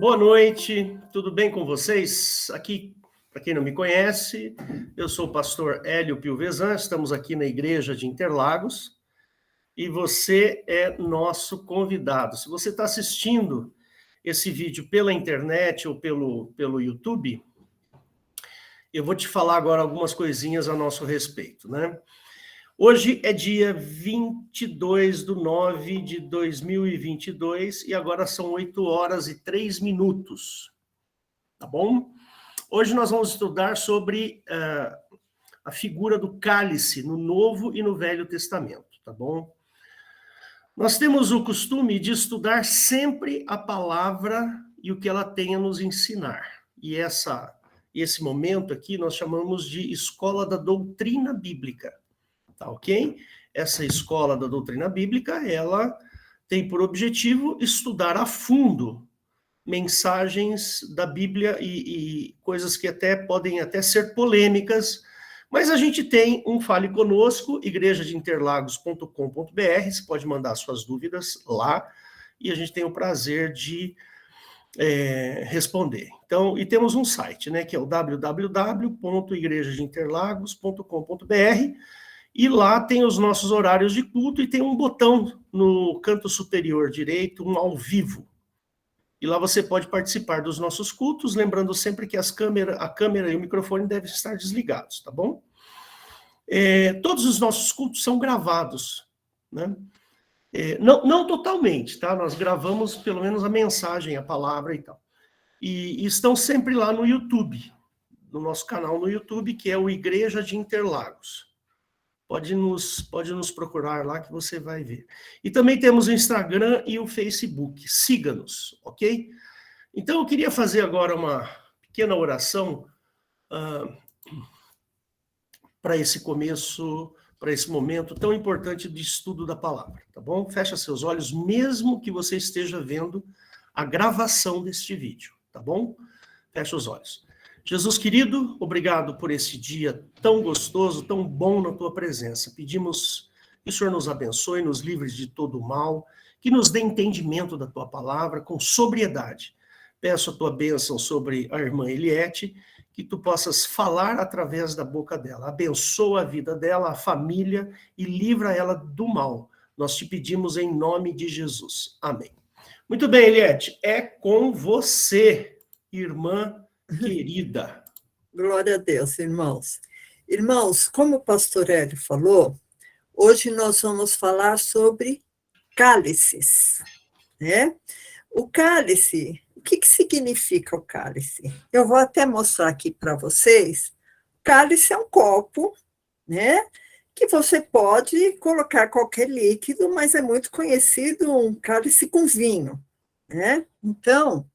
Boa noite, tudo bem com vocês? Aqui, para quem não me conhece, eu sou o pastor Hélio Piovesan, estamos aqui na Igreja de Interlagos e você é nosso convidado. Se você está assistindo esse vídeo pela internet ou pelo YouTube, eu vou te falar agora algumas coisinhas a nosso respeito, né? Hoje é dia 22/9/2022 e agora são 8h03, tá bom? Hoje nós vamos estudar sobre a figura do cálice no Novo e no Velho Testamento, tá bom? Nós temos o costume de estudar sempre a palavra e o que ela tem a nos ensinar. E esse momento aqui nós chamamos de Escola da Doutrina Bíblica. Tá, ok? Essa escola da doutrina bíblica, ela tem por objetivo estudar a fundo mensagens da Bíblia e coisas que podem até ser polêmicas, mas a gente tem um Fale Conosco, igrejadeinterlagos.com.br, você pode mandar suas dúvidas lá, e a gente tem o prazer de responder. Então, e temos um site, né, que é o www.igrejadeinterlagos.com.br, e lá tem os nossos horários de culto e tem um botão no canto superior direito, um ao vivo. E lá você pode participar dos nossos cultos, lembrando sempre que a câmera e o microfone devem estar desligados, tá bom? Todos os nossos cultos são gravados, né? Não totalmente, tá? Nós gravamos pelo menos a mensagem, a palavra e tal. E estão sempre lá no YouTube, no nosso canal no YouTube, que é o Igreja de Interlagos. Pode nos procurar lá que você vai ver. E também temos o Instagram e o Facebook. Siga-nos, ok? Então, eu queria fazer agora uma pequena oração para esse começo, para esse momento tão importante de estudo da palavra, tá bom? Fecha seus olhos, mesmo que você esteja vendo a gravação deste vídeo, tá bom? Fecha os olhos. Jesus querido, obrigado por esse dia tão gostoso, tão bom na tua presença. Pedimos que o Senhor nos abençoe, nos livre de todo o mal, que nos dê entendimento da tua palavra com sobriedade. Peço a tua bênção sobre a irmã Eliette, que tu possas falar através da boca dela. Abençoa a vida dela, a família e livra ela do mal. Nós te pedimos em nome de Jesus. Amém. Muito bem, Eliette, é com você, irmã querida. Glória a Deus, irmãos. Irmãos, como o pastor Hélio falou, hoje nós vamos falar sobre cálices, né? O cálice, o que significa o cálice? Eu vou até mostrar aqui para vocês. Cálice é um copo, né? Que você pode colocar qualquer líquido, mas é muito conhecido um cálice com vinho, né? Então,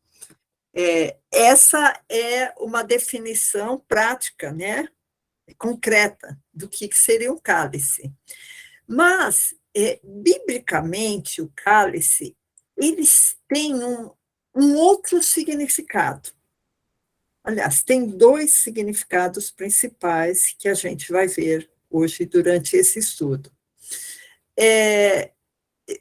essa é uma definição prática, né, concreta, do que seria um cálice. Mas, biblicamente, o cálice, eles têm um outro significado. Aliás, tem dois significados principais que a gente vai ver hoje durante esse estudo.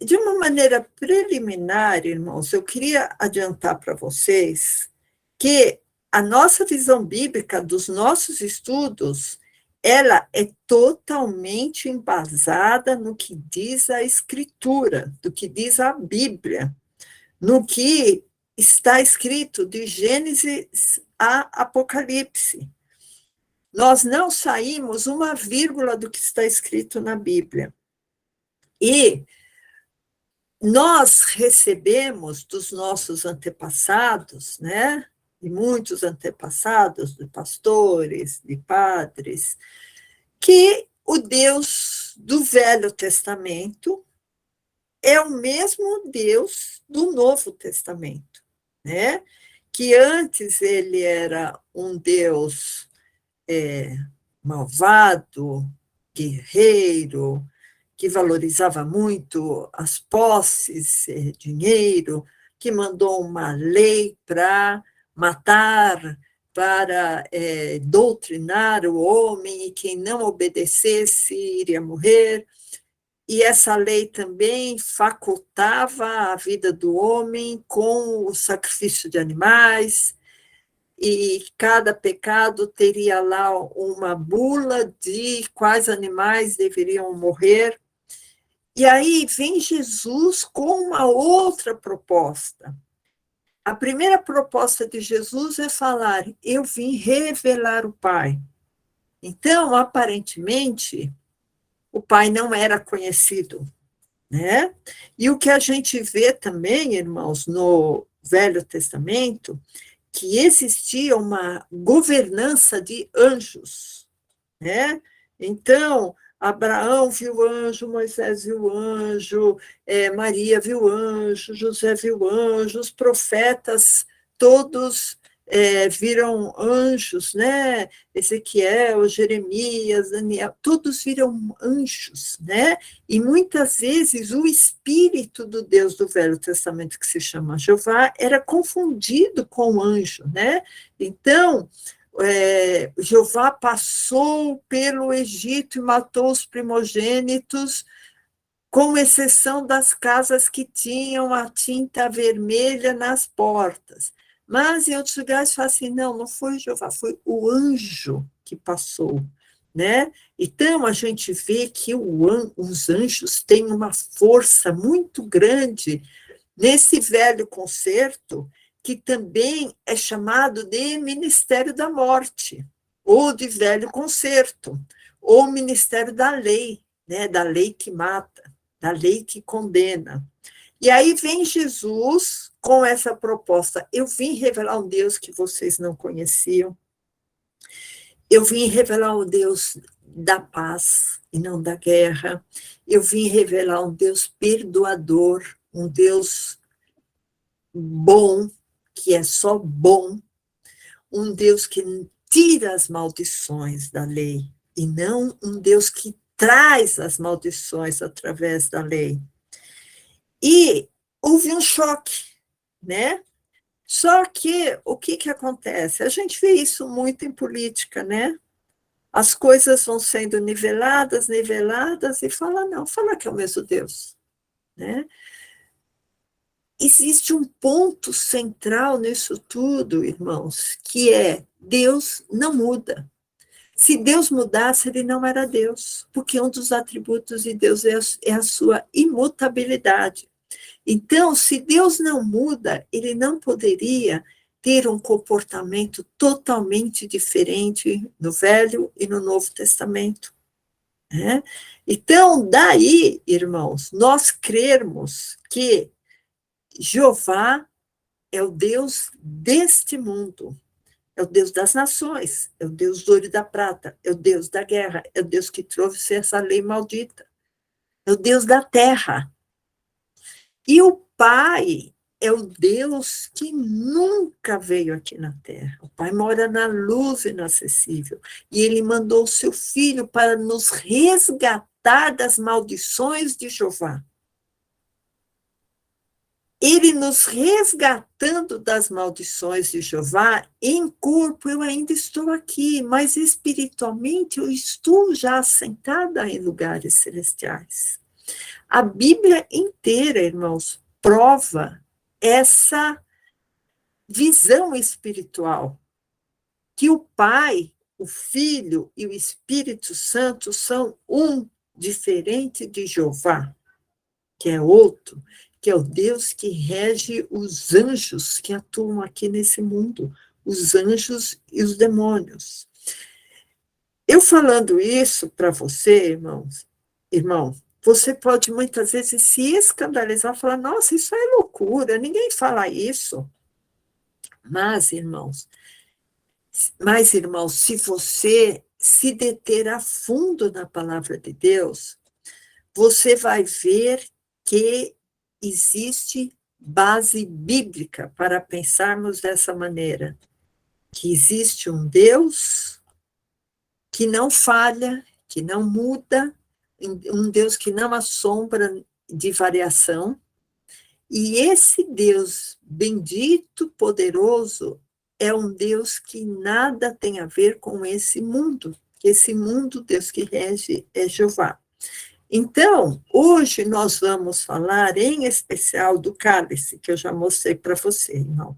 De uma maneira preliminar, irmãos, eu queria adiantar para vocês que a nossa visão bíblica dos nossos estudos, ela é totalmente embasada no que diz a Escritura, do que diz a Bíblia, no que está escrito de Gênesis a Apocalipse. Nós não saímos uma vírgula do que está escrito na Bíblia. E nós recebemos dos nossos antepassados, né, de muitos antepassados, de pastores, de padres, que o Deus do Velho Testamento é o mesmo Deus do Novo Testamento, né, que antes ele era um Deus malvado, guerreiro, que valorizava muito as posses, dinheiro, que mandou uma lei para matar, para doutrinar o homem, e quem não obedecesse iria morrer. e essa lei também facultava a vida do homem com o sacrifício de animais, e cada pecado teria lá uma bula de quais animais deveriam morrer. E aí vem Jesus com uma outra proposta. A primeira proposta de Jesus é falar: eu vim revelar o Pai. Então, aparentemente, o Pai não era conhecido, né? E o que a gente vê também, irmãos, no Velho Testamento, que existia uma governança de anjos, né? Então, Abraão viu anjo, Moisés viu anjo, Maria viu anjo, José viu anjo, os profetas todos viram anjos, né? Ezequiel, Jeremias, Daniel, todos viram anjos, né? E muitas vezes o espírito do Deus do Velho Testamento, que se chama Jeová, era confundido com o anjo, né? Então, Jeová passou pelo Egito e matou os primogênitos, com exceção das casas que tinham a tinta vermelha nas portas. Mas em outros lugares fala assim, não foi Jeová, foi o anjo que passou, né? Então a gente vê que os anjos têm uma força muito grande nesse velho concerto, que também é chamado de Ministério da Morte, ou de Velho Concerto, ou Ministério da Lei, né, da lei que mata, da lei que condena. E aí vem Jesus com essa proposta: eu vim revelar um Deus que vocês não conheciam, eu vim revelar um Deus da paz e não da guerra, eu vim revelar um Deus perdoador, um Deus bom, que é só bom, um Deus que tira as maldições da lei, e não um Deus que traz as maldições através da lei. E houve um choque, né? Só que o que acontece? A gente vê isso muito em política, né? As coisas vão sendo niveladas, e fala que é o mesmo Deus, né? Existe um ponto central nisso tudo, irmãos, que é: Deus não muda. Se Deus mudasse, ele não era Deus, porque um dos atributos de Deus é a sua imutabilidade. Então, se Deus não muda, ele não poderia ter um comportamento totalmente diferente no Velho e no Novo Testamento, né? Então, daí, irmãos, nós crermos que Jeová é o Deus deste mundo, é o Deus das nações, é o Deus do ouro e da prata, é o Deus da guerra, é o Deus que trouxe essa lei maldita, é o Deus da terra. E o Pai é o Deus que nunca veio aqui na terra. O Pai mora na luz inacessível, e ele mandou o seu Filho para nos resgatar das maldições de Jeová. Ele nos resgatando das maldições de Jeová, em corpo eu ainda estou aqui, mas espiritualmente eu estou já assentada em lugares celestiais. A Bíblia inteira, irmãos, prova essa visão espiritual, que o Pai, o Filho e o Espírito Santo são um, diferente de Jeová, que é outro, que é o Deus que rege os anjos que atuam aqui nesse mundo, os anjos e os demônios. Eu falando isso para você, irmão, você pode muitas vezes se escandalizar, falar, nossa, isso é loucura, ninguém fala isso. Mas, irmãos, se você se deter a fundo na palavra de Deus, você vai ver que existe base bíblica para pensarmos dessa maneira, que existe um Deus que não falha, que não muda, um Deus que não assombra de variação, e esse Deus bendito, poderoso, é um Deus que nada tem a ver com esse mundo, Deus que rege é Jeová. Então, hoje nós vamos falar em especial do cálice, que eu já mostrei para você, irmão.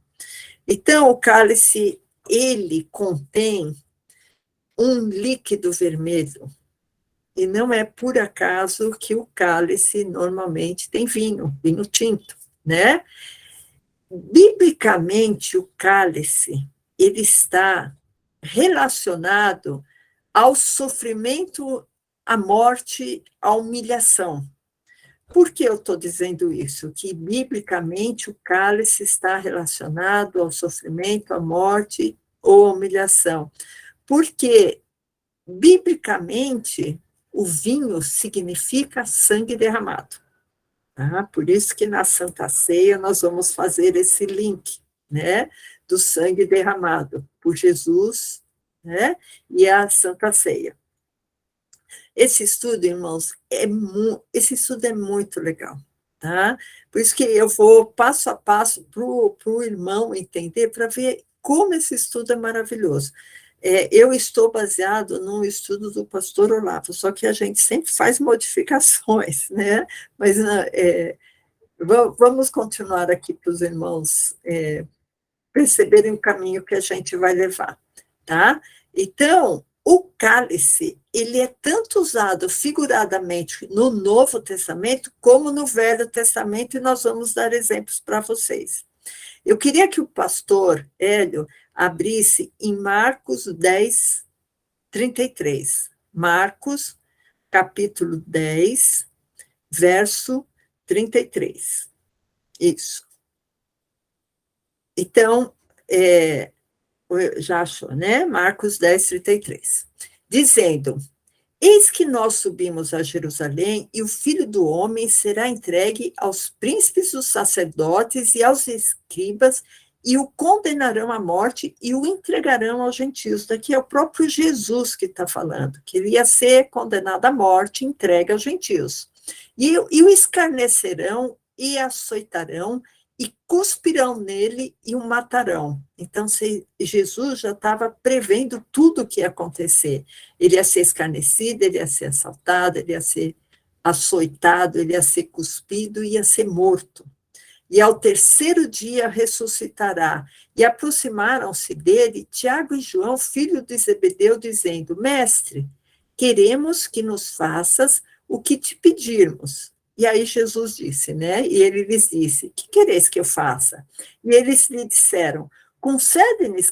Então, o cálice, ele contém um líquido vermelho, e não é por acaso que o cálice normalmente tem vinho tinto, né? Biblicamente, o cálice, ele está relacionado ao sofrimento, à morte, à humilhação. Por que eu estou dizendo isso? Que, biblicamente, o cálice está relacionado ao sofrimento, à morte ou à humilhação. Porque, biblicamente, o vinho significa sangue derramado. Tá? Por isso que na Santa Ceia nós vamos fazer esse link, né, do sangue derramado por Jesus, né, e a Santa Ceia. Esse estudo, irmãos, esse estudo é muito legal, tá? Por isso que eu vou passo a passo para o irmão entender, para ver como esse estudo é maravilhoso. Eu estou baseado num estudo do pastor Olavo, só que a gente sempre faz modificações, né? Mas vamos continuar aqui para os irmãos perceberem o caminho que a gente vai levar, tá? Então, o cálice, ele é tanto usado figuradamente no Novo Testamento como no Velho Testamento, e nós vamos dar exemplos para vocês. Eu queria que o pastor Hélio abrisse em Marcos 10, 33. Marcos, capítulo 10, verso 33. Isso. Então, já achou, né? Marcos 10, 33. Dizendo: eis que nós subimos a Jerusalém, e o Filho do Homem será entregue aos príncipes dos sacerdotes e aos escribas, e o condenarão à morte e o entregarão aos gentios. Daqui é o próprio Jesus que está falando, que ele ia ser condenado à morte, entregue aos gentios. E o escarnecerão e açoitarão, e cuspirão nele e o matarão. Então, Jesus já estava prevendo tudo o que ia acontecer. Ele ia ser escarnecido, ele ia ser assaltado, ele ia ser açoitado, ele ia ser cuspido, ia ser morto. E ao terceiro dia ressuscitará. E aproximaram-se dele Tiago e João, filho de Zebedeu, dizendo: Mestre, queremos que nos faças o que te pedirmos. E aí Jesus disse, né? E ele lhes disse: que quereis que eu faça? E eles lhe disseram: concede-nos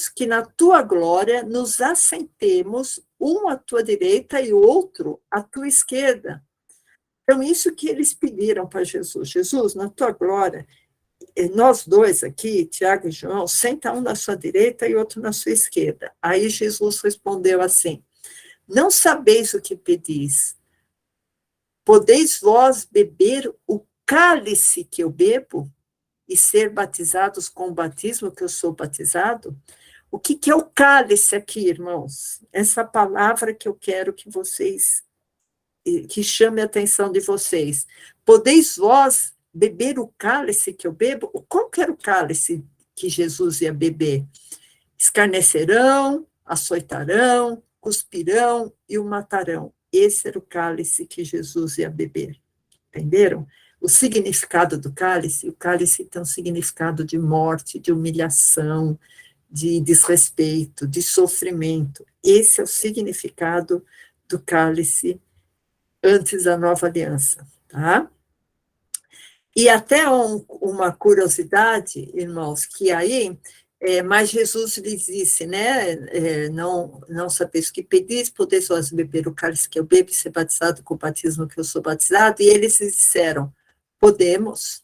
que na tua glória nos assentemos, um à tua direita e outro à tua esquerda. Então, isso que eles pediram para Jesus: Jesus, na tua glória, nós dois aqui, Tiago e João, senta um na sua direita e outro na sua esquerda. Aí Jesus respondeu assim: não sabeis o que pedis. Podeis vós beber o cálice que eu bebo e ser batizados com o batismo que eu sou batizado? O que é o cálice aqui, irmãos? Essa palavra que eu quero que vocês, que chame a atenção de vocês. Podeis vós beber o cálice que eu bebo? Qual que era o cálice que Jesus ia beber? Escarnecerão, açoitarão, cuspirão e o matarão. Esse era o cálice que Jesus ia beber. Entenderam? O significado do cálice, o cálice tem um significado de morte, de humilhação, de desrespeito, de sofrimento. Esse é o significado do cálice antes da nova aliança, tá? E até uma curiosidade, irmãos, que aí, mas Jesus lhes disse, né, não sabeis o que pedis, podeis vós beber o cálice que eu bebo e ser batizado com o batismo que eu sou batizado, e eles disseram: podemos.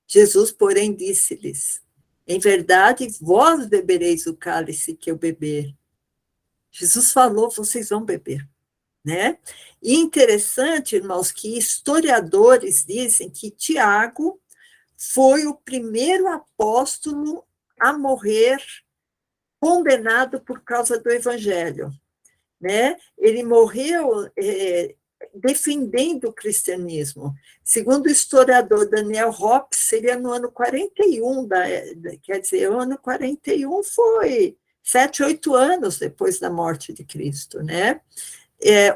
Jesus, porém, disse-lhes: em verdade, vós bebereis o cálice que eu beber. Jesus falou: vocês vão beber. Né? E interessante, irmãos, que historiadores dizem que Tiago foi o primeiro apóstolo a morrer condenado por causa do evangelho, né? Ele morreu defendendo o cristianismo. Segundo o historiador Daniel Hoppe, seria no ano 41, quer dizer, o ano 41 foi 7, 8 anos depois da morte de Cristo, né?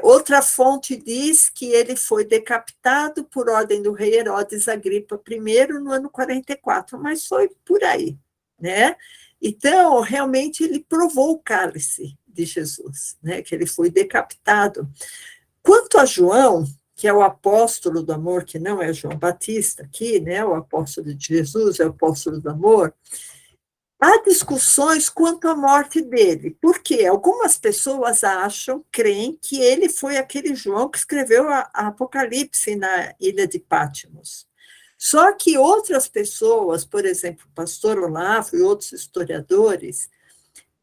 Outra fonte diz que ele foi decapitado por ordem do rei Herodes Agripa I no ano 44, mas foi por aí, né? Então, realmente, ele provou o cálice de Jesus, né? Que ele foi decapitado. Quanto a João, que é o apóstolo do amor, que não é João Batista aqui, né? O apóstolo de Jesus é o apóstolo do amor. Há discussões quanto à morte dele, porque algumas pessoas acham, creem, que ele foi aquele João que escreveu a Apocalipse na ilha de Patmos. Só que outras pessoas, por exemplo, o pastor Olavo e outros historiadores,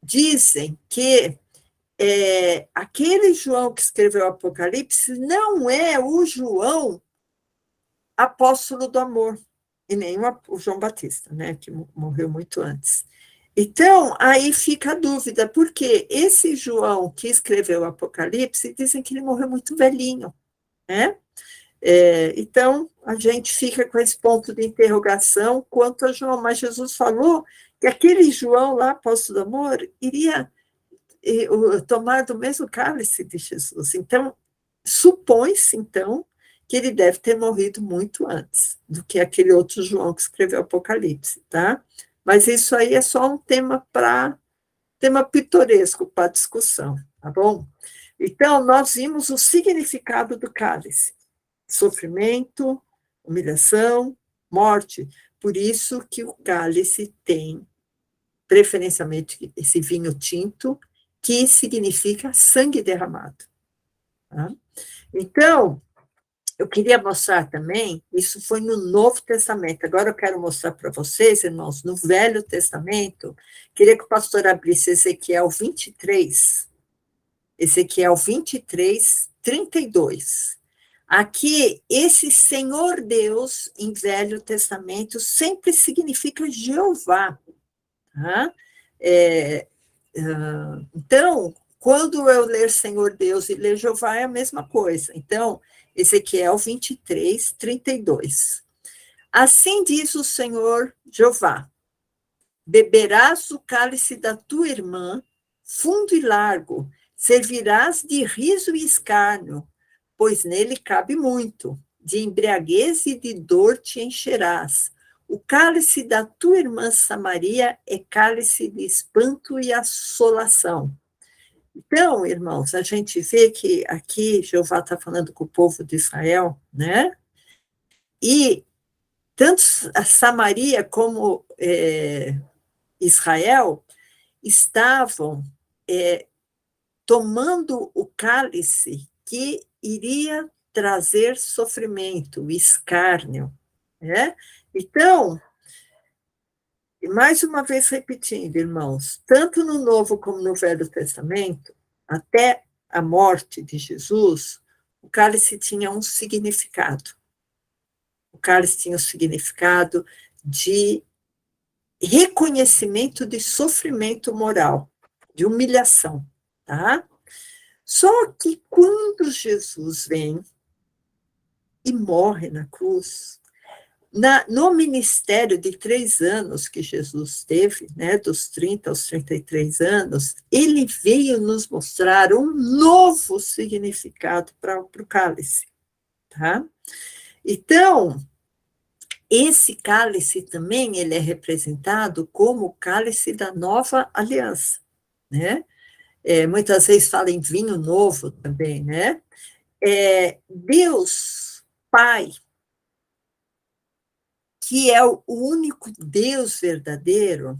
dizem que aquele João que escreveu o Apocalipse não é o João apóstolo do amor, e nem o João Batista, né, que morreu muito antes. Então, aí fica a dúvida, porque esse João que escreveu o Apocalipse, dizem que ele morreu muito velhinho, né? Então, a gente fica com esse ponto de interrogação quanto a João, mas Jesus falou que aquele João lá, apóstolo do amor, iria tomar do mesmo cálice de Jesus. Então, supõe-se, então, que ele deve ter morrido muito antes do que aquele outro João que escreveu o Apocalipse, tá? Mas isso aí é só um tema pitoresco para discussão, tá bom? Então, nós vimos o significado do cálice: sofrimento, humilhação, morte. Por isso que o cálice tem, preferencialmente, esse vinho tinto, que significa sangue derramado. Tá? Então, eu queria mostrar também, isso foi no Novo Testamento, agora eu quero mostrar para vocês, irmãos, no Velho Testamento, queria que o pastor abrisse Ezequiel 23, 32. Aqui, esse Senhor Deus, em Velho Testamento, sempre significa Jeová. Tá? Então, quando eu ler Senhor Deus e ler Jeová, é a mesma coisa. Então, Ezequiel 23, 32. Assim diz o Senhor Jeová: beberás o cálice da tua irmã, fundo e largo, servirás de riso e escárnio, pois nele cabe muito, de embriaguez e de dor te encherás. O cálice da tua irmã Samaria é cálice de espanto e assolação. Então, irmãos, a gente vê que aqui Jeová está falando com o povo de Israel, né? E tanto a Samaria como Israel estavam tomando o cálice que iria trazer sofrimento, escárnio, né? Então, mais uma vez repetindo, irmãos, tanto no Novo como no Velho Testamento, até a morte de Jesus, o cálice tinha um significado. O cálice tinha um significado de reconhecimento de sofrimento moral, de humilhação, tá? Só que quando Jesus vem e morre na cruz, no ministério de 3 anos que Jesus teve, né, dos 30 aos 33 anos, ele veio nos mostrar um novo significado para o cálice. Tá? Então, esse cálice também ele é representado como o cálice da nova aliança. Né? Muitas vezes fala em vinho novo também. Né? Deus, Pai, que é o único Deus verdadeiro,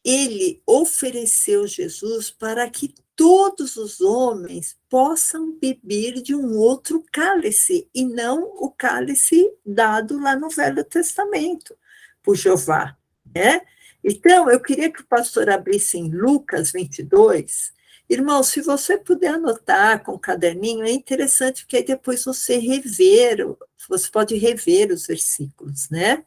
ele ofereceu Jesus para que todos os homens possam beber de um outro cálice, e não o cálice dado lá no Velho Testamento, por Jeová. Né? Então, eu queria que o pastor abrisse em Lucas 22. Irmão, se você puder anotar com o caderninho, é interessante, porque aí depois você pode rever os versículos, né?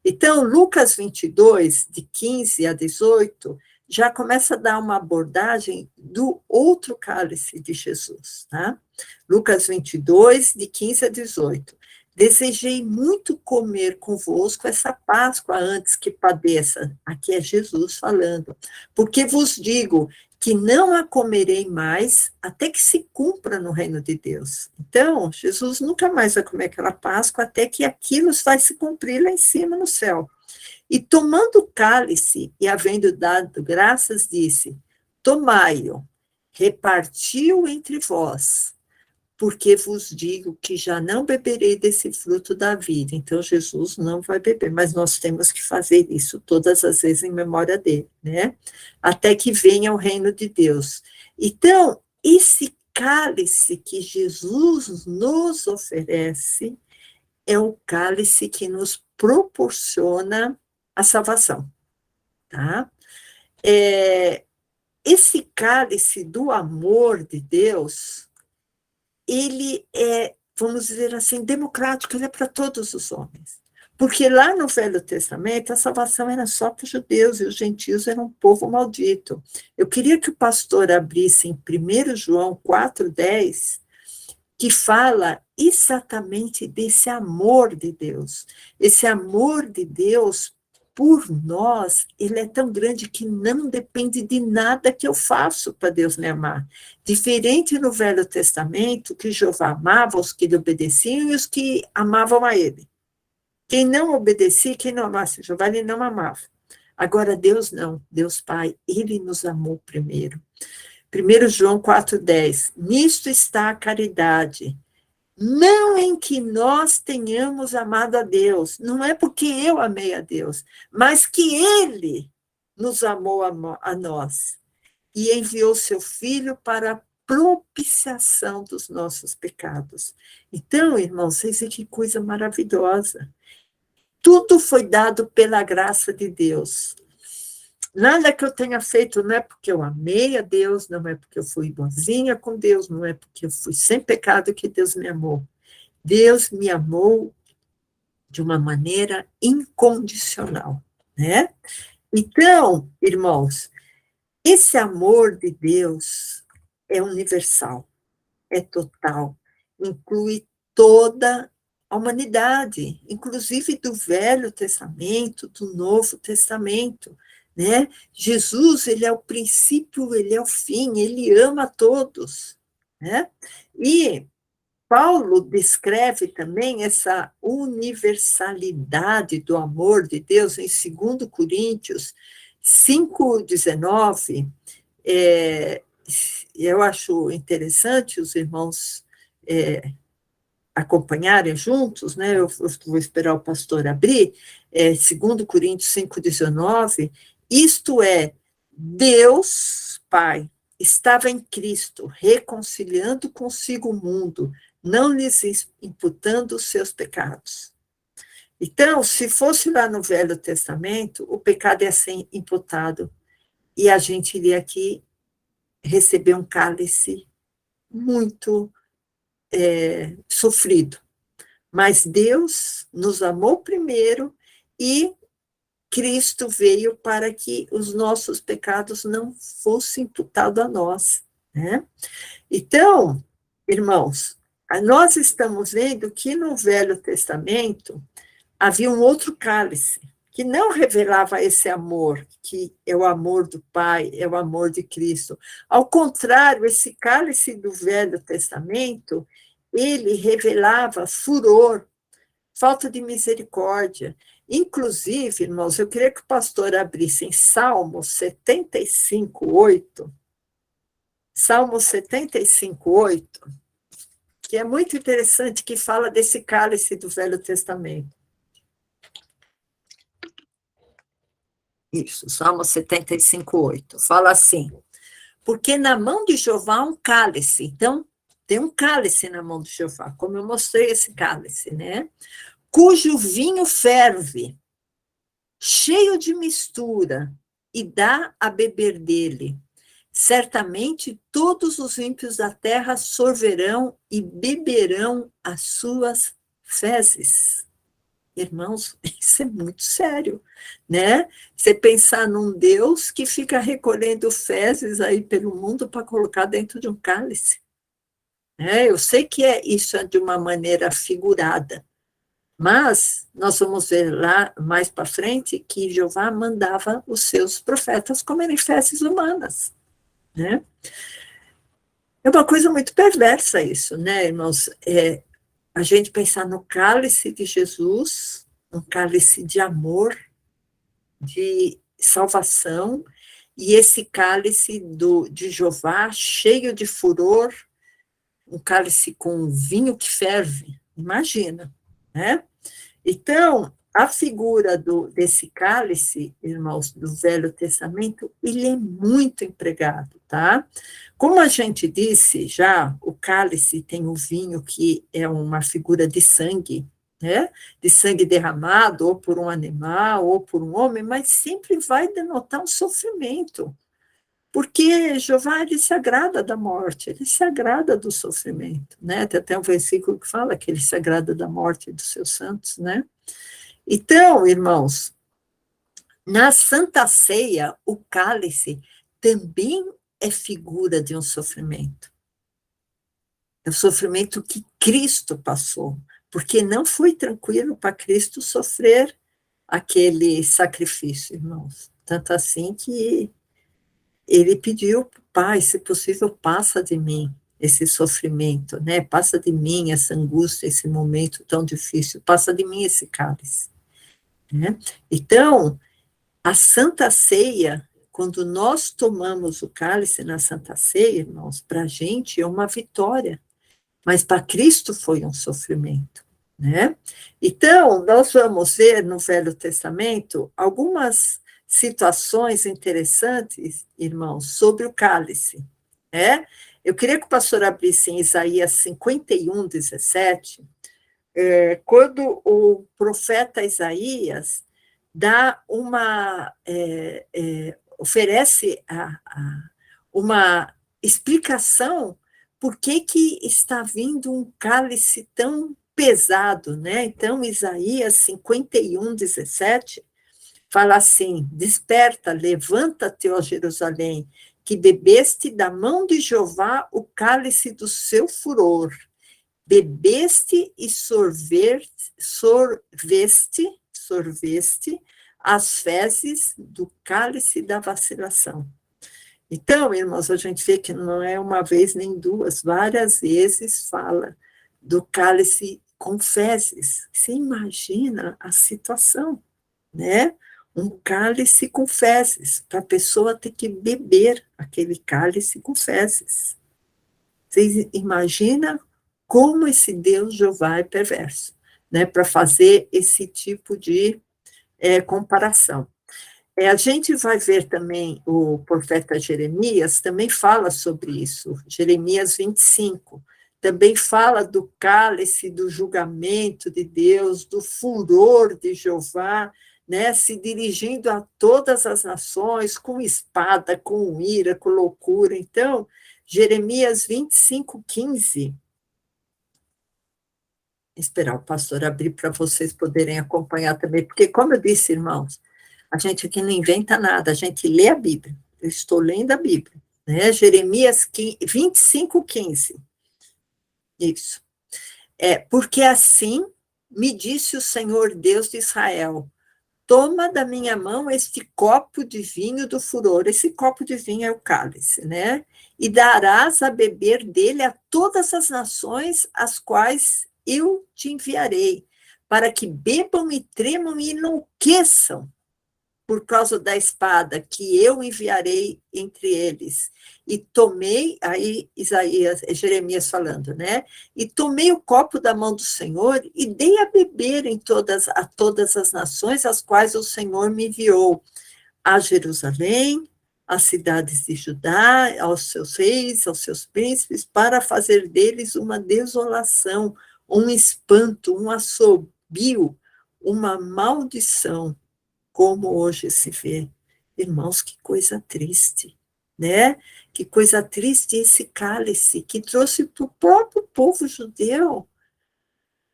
Então, Lucas 22, de 15 a 18, já começa a dar uma abordagem do outro cálice de Jesus, tá? Lucas 22, de 15 a 18. desejei muito comer convosco essa Páscoa antes que padeça. Aqui é Jesus falando. Porque vos digo que não a comerei mais até que se cumpra no reino de Deus. Então, Jesus nunca mais vai comer aquela Páscoa até que aquilo vai se cumprir lá em cima no céu. E tomando o cálice e havendo dado graças, disse: tomai-o, reparti-o entre vós, porque vos digo que já não beberei desse fruto da vida. Então, Jesus não vai beber, mas nós temos que fazer isso todas as vezes em memória dele, né? Até que venha o reino de Deus. Então, esse cálice que Jesus nos oferece é o cálice que nos proporciona a salvação, tá? Esse cálice do amor de Deus, ele é, vamos dizer assim, democrático, ele é para todos os homens. Porque lá no Velho Testamento, a salvação era só para os judeus, e os gentios eram um povo maldito. Eu queria que o pastor abrisse em 1 João 4,10, que fala exatamente desse amor de Deus. Esse amor de Deus por nós, ele é tão grande que não depende de nada que eu faço para Deus me amar. Diferente no Velho Testamento, que Jeová amava os que lhe obedeciam e os que amavam a ele. Quem não obedecia, quem não amasse Jeová, ele não amava. Agora, Deus não, Deus Pai, ele nos amou primeiro. 1 João 4,10, nisto está a caridade, não em que nós tenhamos amado a Deus, não é porque eu amei a Deus, mas que Ele nos amou a nós e enviou seu Filho para a propiciação dos nossos pecados. Então, irmãos, vocês veem que coisa maravilhosa. Tudo foi dado pela graça de Deus. Nada que eu tenha feito não é porque eu amei a Deus, não é porque eu fui bonzinha com Deus, não é porque eu fui sem pecado que Deus me amou. Deus me amou de uma maneira incondicional, né? Então, irmãos, esse amor de Deus é universal, é total, inclui toda a humanidade, inclusive do Velho Testamento, do Novo Testamento, né? Jesus, ele é o princípio, ele é o fim, ele ama a todos, né? E Paulo descreve também essa universalidade do amor de Deus em 2 Coríntios 5,19. Eu acho interessante os irmãos acompanharem juntos, né? Eu vou esperar o pastor abrir, 2 Coríntios 5,19, isto é, Deus, Pai, estava em Cristo, reconciliando consigo o mundo, não lhes imputando os seus pecados. Então, se fosse lá no Velho Testamento, o pecado ia ser imputado, e a gente iria aqui receber um cálice muito sofrido. Mas Deus nos amou primeiro e Cristo veio para que os nossos pecados não fossem imputados a nós, né? Então, irmãos, nós estamos vendo que no Velho Testamento havia um outro cálice, que não revelava esse amor, que é o amor do Pai, é o amor de Cristo. Ao contrário, esse cálice do Velho Testamento, ele revelava furor, falta de misericórdia. Inclusive, irmãos, eu queria que o pastor abrisse em Salmo 75,8, Salmo 75,8, que é muito interessante, que fala desse cálice do Velho Testamento. Isso, Salmo 75,8, fala assim, porque na mão de Jeová há um cálice, então, tem um cálice na mão de Jeová, como eu mostrei esse cálice, né? Cujo vinho ferve, cheio de mistura, e dá a beber dele. Certamente todos os ímpios da terra sorverão e beberão as suas fezes. Irmãos, isso é muito sério, né? Você pensar num Deus que fica recolhendo fezes aí pelo mundo para colocar dentro de um cálice. Eu sei que isso é de uma maneira figurada, Mas nós vamos ver lá mais para frente que Jeová mandava os seus profetas comerem fezes humanas, né? É uma coisa muito perversa isso, né, irmãos? A gente pensar no cálice de Jesus, um cálice de amor, de salvação, e esse cálice de Jeová, cheio de furor, um cálice com vinho que ferve, imagina, né? Então, a figura desse cálice, irmãos, do Velho Testamento, ele é muito empregado, tá? Como a gente disse já, o cálice tem o vinho, que é uma figura de sangue, né? De sangue derramado, ou por um animal, ou por um homem, mas sempre vai denotar um sofrimento. Porque Jeová, ele se agrada da morte, ele se agrada do sofrimento, né? Tem até um versículo que fala que ele se agrada da morte dos seus santos, né? Então, irmãos, na Santa Ceia, o cálice também é figura de um sofrimento. É o sofrimento que Cristo passou, porque não foi tranquilo para Cristo sofrer aquele sacrifício, irmãos. Tanto assim que ele pediu, Pai, se possível, passa de mim esse sofrimento, né? Passa de mim essa angústia, esse momento tão difícil, passa de mim esse cálice. Né? Então, a Santa Ceia, quando nós tomamos o cálice na Santa Ceia, irmãos, para a gente é uma vitória, mas para Cristo foi um sofrimento, né? Então, nós vamos ver no Velho Testamento algumas situações interessantes, irmãos, sobre o cálice, né? Eu queria que o pastor abrisse em Isaías 51, 17, quando o profeta Isaías dá oferece uma explicação por que está vindo um cálice tão pesado, né? Então, Isaías 51, 17, fala assim: desperta, levanta-te, ó Jerusalém, que bebeste da mão de Jeová o cálice do seu furor. Bebeste e sorveste as fezes do cálice da vacilação. Então, irmãos, a gente vê que não é uma vez nem duas, várias vezes fala do cálice com fezes. Você imagina a situação, né? Um cálice com fezes, para a pessoa ter que beber aquele cálice com fezes. Vocês imaginam como esse Deus Jeová é perverso, né, para fazer esse tipo de comparação. A gente vai ver também o profeta Jeremias, também fala sobre isso, Jeremias 25, também fala do cálice, do julgamento de Deus, do furor de Jeová, né, se dirigindo a todas as nações, com espada, com ira, com loucura. Então, Jeremias 25, 15, esperar o pastor abrir para vocês poderem acompanhar também, porque, como eu disse, irmãos, a gente aqui não inventa nada, a gente lê a Bíblia. Eu estou lendo a Bíblia, né? Jeremias 25, 15. Isso. Porque assim me disse o Senhor Deus de Israel: toma da minha mão este copo de vinho do furor. Esse copo de vinho é o cálice, né? E darás a beber dele a todas as nações as quais eu te enviarei, para que bebam e tremam e enlouqueçam por causa da espada que eu enviarei entre eles. E tomei, aí Jeremias falando, né? E tomei o copo da mão do Senhor e dei a beber a todas as nações às quais o Senhor me enviou, a Jerusalém, às cidades de Judá, aos seus reis, aos seus príncipes, para fazer deles uma desolação, um espanto, um assobio, uma maldição, como hoje se vê. Irmãos, que coisa triste, né? Que coisa triste esse cálice que trouxe para o próprio povo judeu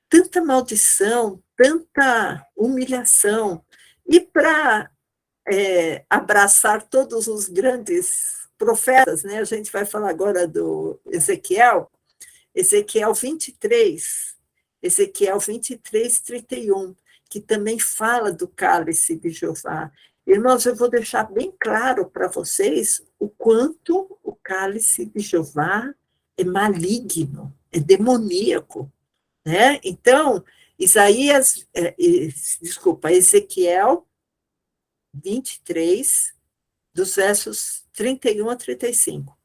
tanta maldição, tanta humilhação. E para abraçar todos os grandes profetas, né? A gente vai falar agora do Ezequiel 23, Ezequiel 23, 31, que também fala do cálice de Jeová. Irmãos, eu vou deixar bem claro para vocês o quanto o cálice de Jeová é maligno, é demoníaco, né? Então, Ezequiel 23, dos versos 31 a 35.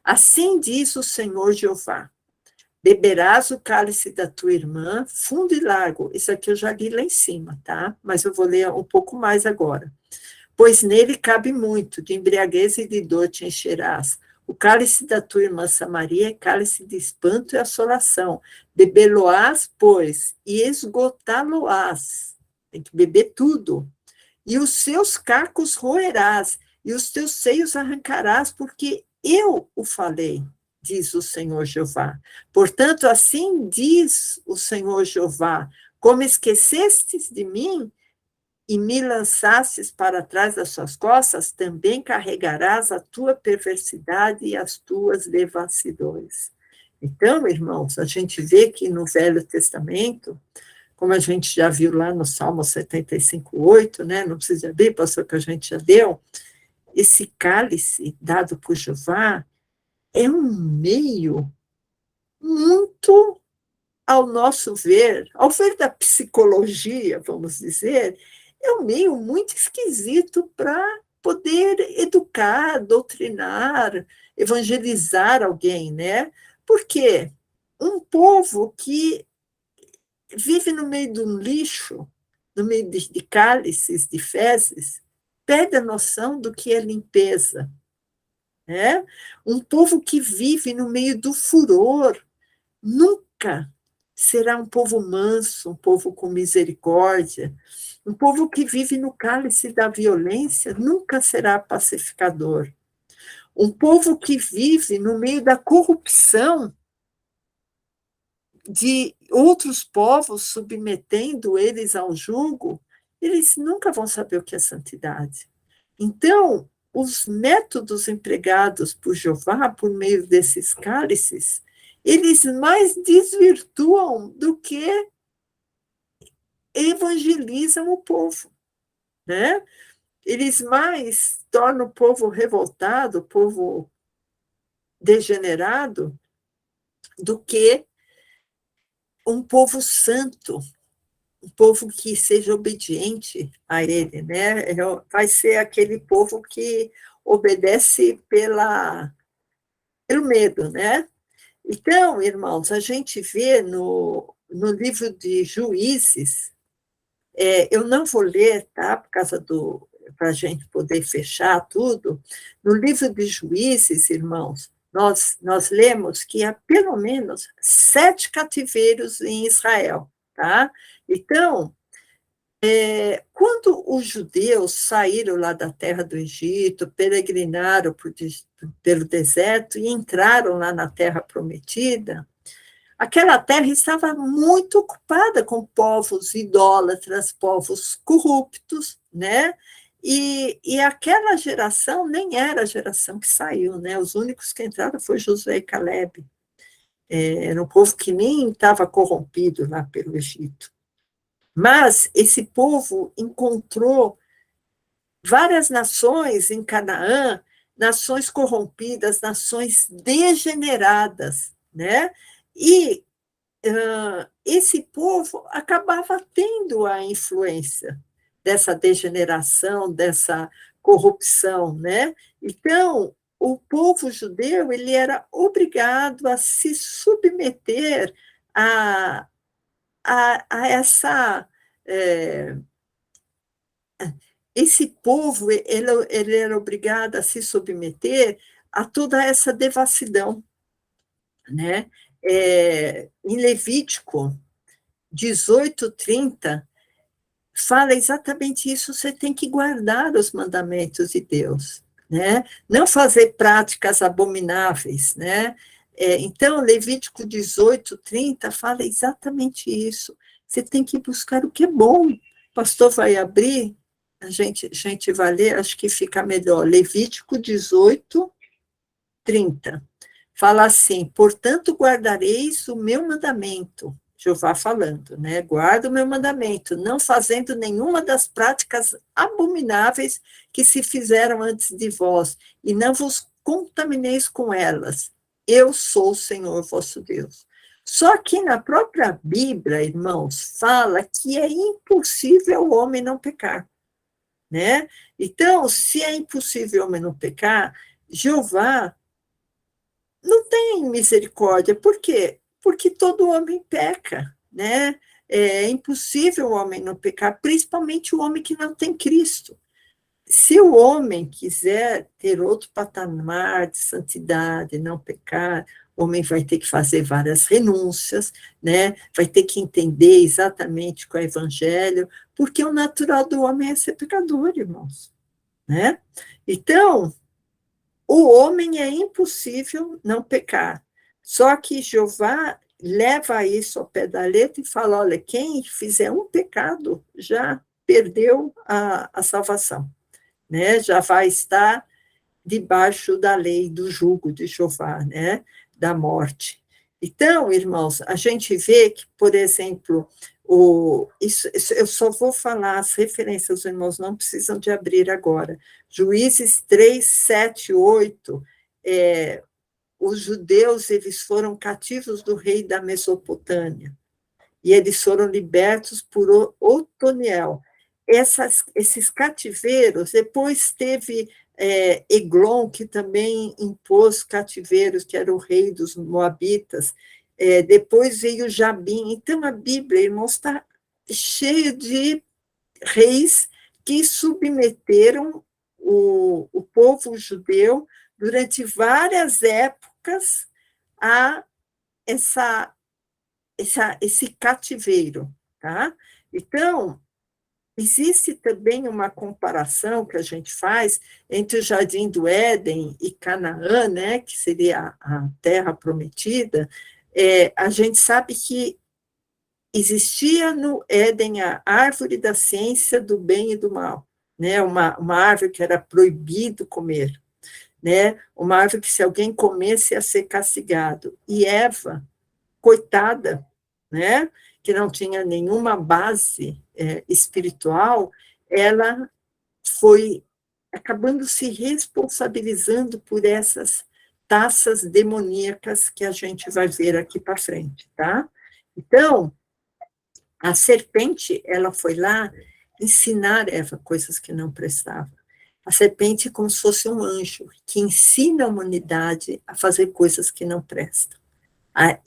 Assim diz o Senhor Jeová: beberás o cálice da tua irmã, fundo e largo. Isso aqui eu já li lá em cima, tá? Mas eu vou ler um pouco mais agora. Pois nele cabe muito, de embriaguez e de dor te encherás. O cálice da tua irmã Samaria é cálice de espanto e assolação. Bebê-lo-ás, pois, e esgotá-lo-ás. Tem que beber tudo. E os seus cacos roerás, e os teus seios arrancarás, porque eu o falei, diz o Senhor Jeová. Portanto, assim diz o Senhor Jeová: como esquecestes de mim e me lançastes para trás das suas costas, também carregarás a tua perversidade e as tuas devassidões. Então, irmãos, a gente vê que no Velho Testamento, como a gente já viu lá no Salmo 75:8, né? Não precisa abrir, pastor, que a gente já deu, esse cálice dado por Jeová é um meio muito, ao nosso ver, ao ver da psicologia, vamos dizer, é um meio muito esquisito para poder educar, doutrinar, evangelizar alguém, né? Porque um povo que vive no meio de um lixo, no meio de cálices, de fezes, perde a noção do que é limpeza, né? Um povo que vive no meio do furor nunca será um povo manso, um povo com misericórdia. Um povo que vive no cálice da violência nunca será pacificador. Um povo que vive no meio da corrupção de outros povos, submetendo eles ao jugo, eles nunca vão saber o que é santidade. Então, os métodos empregados por Jeová, por meio desses cálices, eles mais desvirtuam do que evangelizam o povo, né? Eles mais tornam o povo revoltado, o povo degenerado, do que um povo santo, um povo que seja obediente a ele, né? Vai ser aquele povo que obedece pelo medo, né? Então, irmãos, a gente vê no livro de Juízes, eu não vou ler, tá? Por causa para a gente poder fechar tudo. No livro de Juízes, irmãos, nós lemos que há pelo menos 7 cativeiros em Israel, tá? Então, quando os judeus saíram lá da terra do Egito, peregrinaram pelo deserto e entraram lá na terra prometida, aquela terra estava muito ocupada com povos idólatras, povos corruptos, né? E aquela geração nem era a geração que saiu, né? Os únicos que entraram foi Josué e Caleb. Era um povo que nem estava corrompido lá pelo Egito. Mas esse povo encontrou várias nações em Canaã, nações corrompidas, nações degeneradas, né? E esse povo acabava tendo a influência dessa degeneração, dessa corrupção, né? Então, o povo judeu, ele era obrigado a se submeter a essa... esse povo, ele era obrigado a se submeter a toda essa devassidão, né? Em Levítico 18:30, fala exatamente isso: você tem que guardar os mandamentos de Deus, né? Não fazer práticas abomináveis, né? Então, Levítico 18:30 fala exatamente isso. Você tem que buscar o que é bom. O pastor vai abrir, a gente vai ler, acho que fica melhor. Levítico 18:30. Fala assim: portanto, guardareis o meu mandamento. Jeová falando, né? Guarda o meu mandamento, não fazendo nenhuma das práticas abomináveis que se fizeram antes de vós, e não vos contamineis com elas. Eu sou o Senhor vosso Deus. Só que na própria Bíblia, irmãos, fala que é impossível o homem não pecar, né? Então, se é impossível o homem não pecar, Jeová não tem misericórdia. Por quê? Porque todo homem peca, né? É impossível o homem não pecar, principalmente o homem que não tem Cristo. Se o homem quiser ter outro patamar de santidade, não pecar, o homem vai ter que fazer várias renúncias, né? Vai ter que entender exatamente qual é o evangelho, porque o natural do homem é ser pecador, irmãos, né? Então, o homem é impossível não pecar. Só que Jeová leva isso ao pé da letra e fala, olha, quem fizer um pecado já perdeu a salvação, né? Já vai estar debaixo da lei do jugo de Jeová, né? Da morte. Então, irmãos, a gente vê que, por exemplo, eu só vou falar as referências, os irmãos não precisam de abrir agora. Juízes 3, 7, 8, os judeus, eles foram cativos do rei da Mesopotâmia, e eles foram libertos por Otoniel. Esses cativeiros, depois teve Eglon, que também impôs cativeiros, que era o rei dos Moabitas, depois veio Jabim. Então, a Bíblia, irmãos, está cheia de reis que submeteram o povo judeu durante várias épocas a esse cativeiro, tá? Então, existe também uma comparação que a gente faz entre o Jardim do Éden e Canaã, né, que seria a terra prometida. A gente sabe que existia no Éden a árvore da ciência do bem e do mal, né, uma árvore que era proibido comer, né, uma árvore que se alguém comesse ia ser castigado. E Eva, coitada, né, que não tinha nenhuma base espiritual, ela foi acabando se responsabilizando por essas taças demoníacas que a gente vai ver aqui para frente, tá? Então, a serpente, ela foi lá ensinar Eva coisas que não prestavam. A serpente é como se fosse um anjo que ensina a humanidade a fazer coisas que não prestam.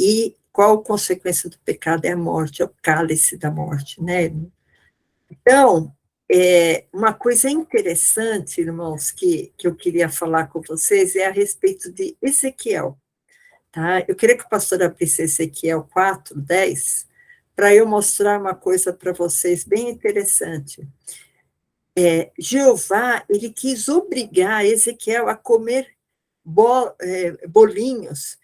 E qual a consequência do pecado? É a morte, é o cálice da morte, né? Então, uma coisa interessante, irmãos, que eu queria falar com vocês é a respeito de Ezequiel, tá? Eu queria que o pastor abrisse Ezequiel 4, 10, para eu mostrar uma coisa para vocês bem interessante. Jeová, ele quis obrigar Ezequiel a comer bolinhos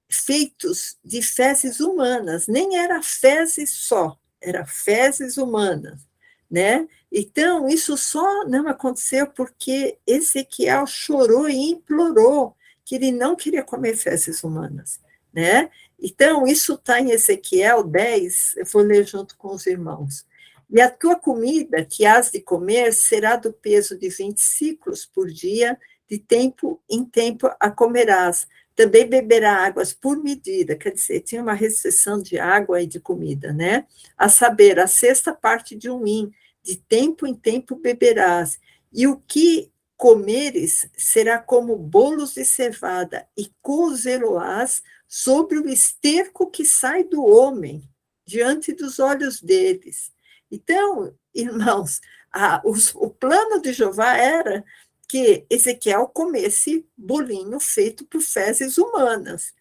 feitos de fezes humanas, nem era fezes só, era fezes humanas, né? Então, isso só não aconteceu porque Ezequiel chorou e implorou que ele não queria comer fezes humanas, né? Então, isso está em Ezequiel 10, eu vou ler junto com os irmãos. E a tua comida que has de comer será do peso de 20 ciclos por dia, de tempo em tempo a comerás. Também beberá águas por medida, quer dizer, tinha uma restrição de água e de comida, né? A saber, a sexta parte de um hin, de tempo em tempo beberás, e o que comeres será como bolos de cevada, e cozê-lo-ás sobre o esterco que sai do homem, diante dos olhos deles. Então, irmãos, o plano de Jeová era que Ezequiel comesse bolinho feito por fezes humanas.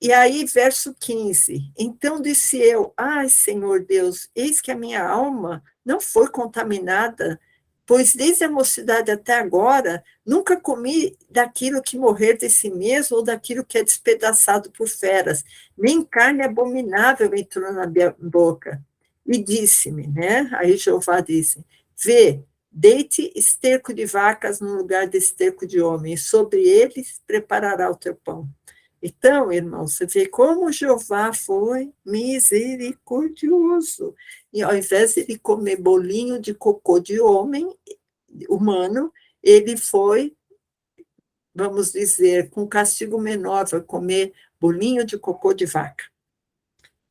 E aí, verso 15, então disse eu, ai, Senhor Deus, eis que a minha alma não foi contaminada, pois desde a mocidade até agora, nunca comi daquilo que morrer de si mesmo ou daquilo que é despedaçado por feras, nem carne abominável entrou na minha boca. E disse-me, né? Aí Jeová disse, vê, deite esterco de vacas no lugar de esterco de homem, e sobre eles preparará o teu pão. Então, irmão, você vê como Jeová foi misericordioso. E ao invés de ele comer bolinho de cocô de homem, humano, ele foi, vamos dizer, com castigo menor, vai comer bolinho de cocô de vaca.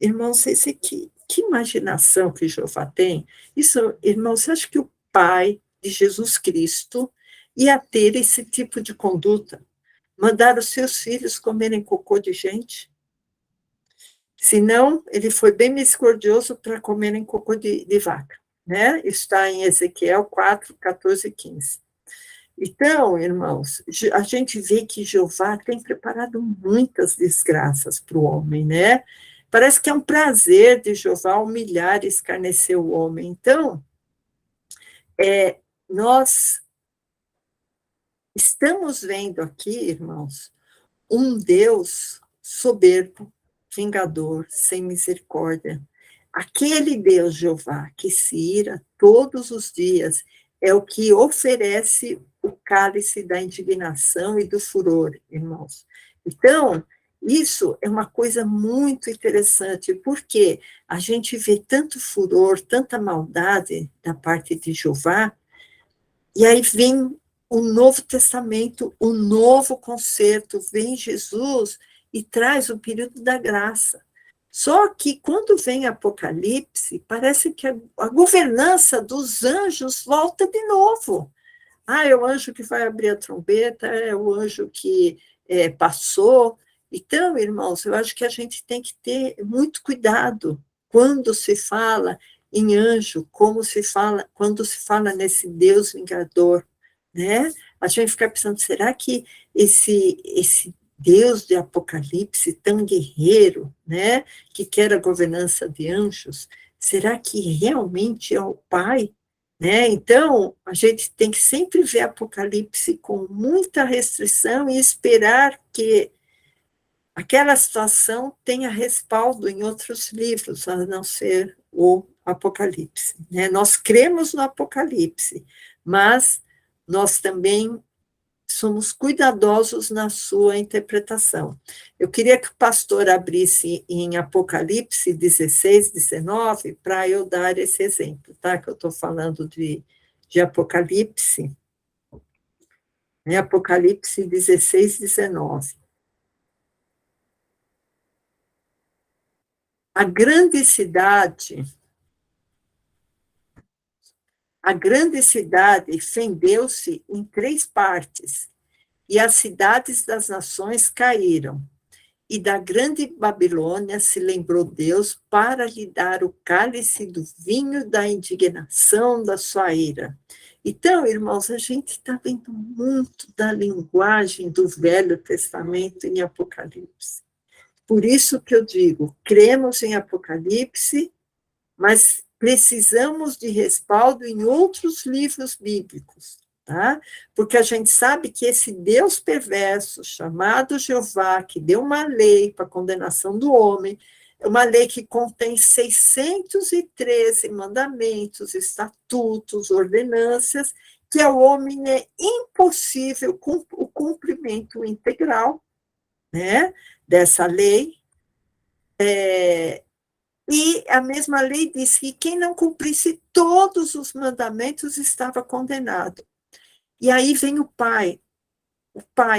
Irmãos, que imaginação que Jeová tem. Isso, irmãos, você acha que o pai de Jesus Cristo ia ter esse tipo de conduta? Mandar os seus filhos comerem cocô de gente? Senão, ele foi bem misericordioso para comerem cocô de vaca. Né? Está em Ezequiel 4, 14 e 15. Então, irmãos, a gente vê que Jeová tem preparado muitas desgraças para o homem, né? Parece que é um prazer de Jeová humilhar e escarnecer o homem. Então, nós estamos vendo aqui, irmãos, um Deus soberbo, vingador, sem misericórdia. Aquele Deus, Jeová, que se ira todos os dias, é o que oferece o cálice da indignação e do furor, irmãos. Então, isso é uma coisa muito interessante, porque a gente vê tanto furor, tanta maldade da parte de Jeová, e aí vem o Novo Testamento, o novo concerto, vem Jesus e traz o período da graça. Só que quando vem Apocalipse, parece que a governança dos anjos volta de novo. É o anjo que vai abrir a trombeta, é o anjo que passou. Então, irmãos, eu acho que a gente tem que ter muito cuidado quando se fala em anjo, quando se fala nesse Deus vingador, né? A gente fica pensando, será que esse Deus de Apocalipse, tão guerreiro, né, que quer a governança de anjos, será que realmente é o Pai? Né? Então, a gente tem que sempre ver Apocalipse com muita restrição e esperar que aquela situação tenha respaldo em outros livros, a não ser o Apocalipse. Né? Nós cremos no Apocalipse, mas nós também somos cuidadosos na sua interpretação. Eu queria que o pastor abrisse em Apocalipse 16, 19, para eu dar esse exemplo, tá? Que eu estou falando de Apocalipse. Né? Apocalipse 16, 19. A grande cidade fendeu-se em 3 partes, e as cidades das nações caíram. E da grande Babilônia se lembrou Deus para lhe dar o cálice do vinho da indignação da sua ira. Então, irmãos, a gente está vendo muito da linguagem do Velho Testamento em Apocalipse. Por isso que eu digo, cremos em Apocalipse, mas precisamos de respaldo em outros livros bíblicos, tá? Porque a gente sabe que esse Deus perverso, chamado Jeová, que deu uma lei para a condenação do homem, é uma lei que contém 613 mandamentos, estatutos, ordenâncias, que ao homem é impossível o cumprimento integral, né, dessa lei. E a mesma lei diz que quem não cumprisse todos os mandamentos estava condenado. E aí vem o Pai,